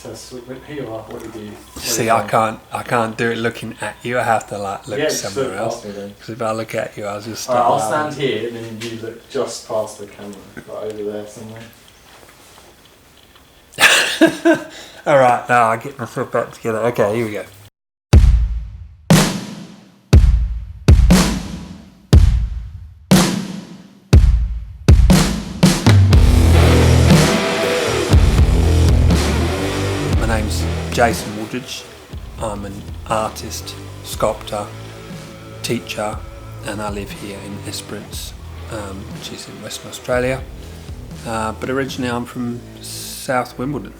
to here you are. What do you do? See, I can't do it looking at you. I have to like look somewhere else. Because if I look at you, I'll just stop. I'll stand here and then you look just past the camera, like over there somewhere. Alright, now I'll get myself back together. Okay, here we go. My name's Jason Wooldridge. I'm an artist, sculptor, teacher, and I live here in Esperance, which is in Western Australia. But originally I'm from South Wimbledon.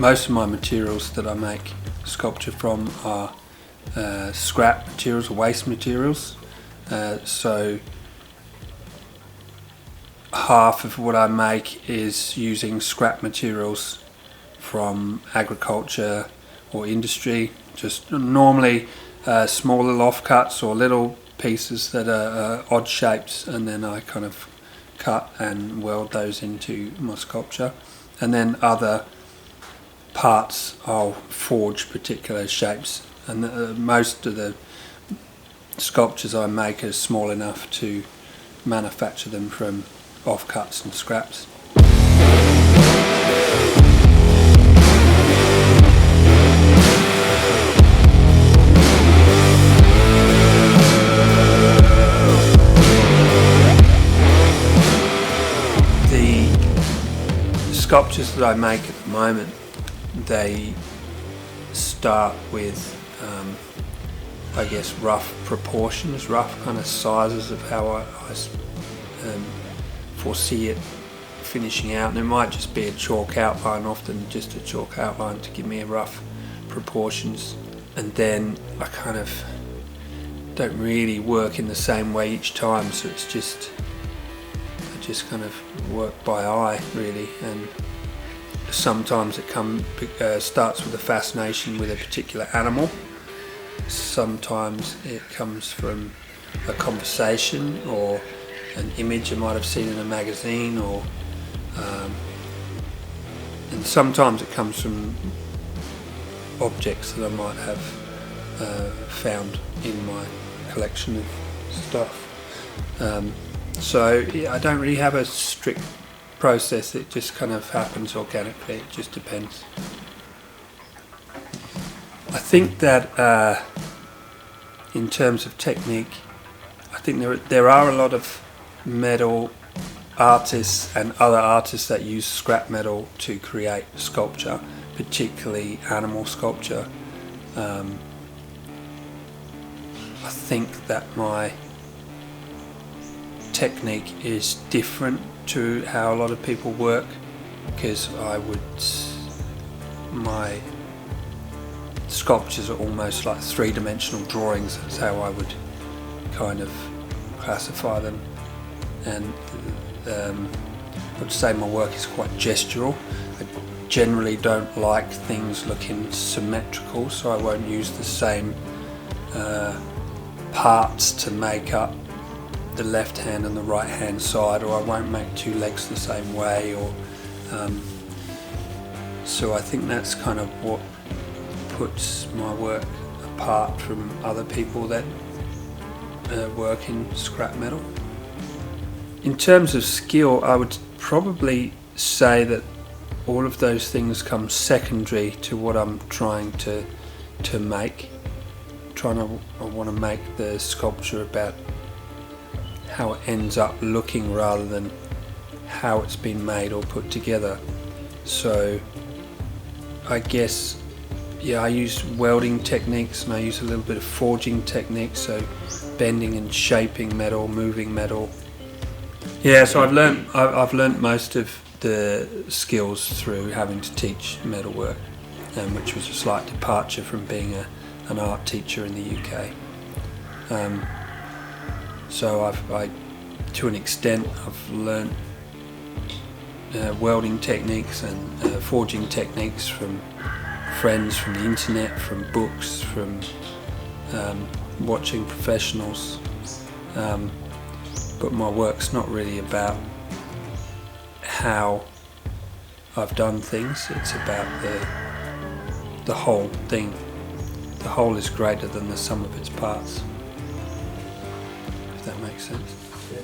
Most of my materials that I make sculpture from are scrap materials or waste materials. So half of what I make is using scrap materials from agriculture or industry, just normally small little offcuts or little pieces that are odd shapes, and then I kind of cut and weld those into my sculpture. And then other parts I'll forge particular shapes, and most of the sculptures I make are small enough to manufacture them from offcuts and scraps. The sculptures that I make at the moment, they start with I guess rough proportions, rough kind of sizes of how I foresee it finishing out, and it might just be a chalk outline, often just a chalk outline to give me a rough proportions, and then I kind of don't really work in the same way each time, so it's just I just kind of work by eye really, and sometimes it starts with a fascination with a particular animal. Sometimes it comes from a conversation or an image I might have seen in a magazine, or and sometimes it comes from objects that I might have found in my collection of stuff. So yeah, I don't really have a strict process, it just kind of happens organically, it just depends. I think that in terms of technique, I think there are a lot of metal artists and other artists that use scrap metal to create sculpture, particularly animal sculpture. I think that my technique is different to how a lot of people work, because my sculptures are almost like three-dimensional drawings. That's how I would kind of classify them, and I would say my work is quite gestural. I generally don't like things looking symmetrical, so I won't use the same parts to make up the left hand and the right hand side, or I won't make two legs the same way, or so I think that's kind of what puts my work apart from other people that work in scrap metal. In terms of skill, I would probably say that all of those things come secondary to what I'm trying to make. I want to make the sculpture about how it ends up looking rather than how it's been made or put together. So I guess, yeah, I use welding techniques, and I use a little bit of forging techniques, so bending and shaping metal, moving metal. Yeah, so I've learnt most of the skills through having to teach metalwork, which was a slight departure from being an art teacher in the UK. So to an extent, I've learnt welding techniques and forging techniques from friends, from the internet, from books, from watching professionals. but my work's not really about how I've done things, it's about the whole thing. The whole is greater than the sum of its parts, if that makes sense. Yeah.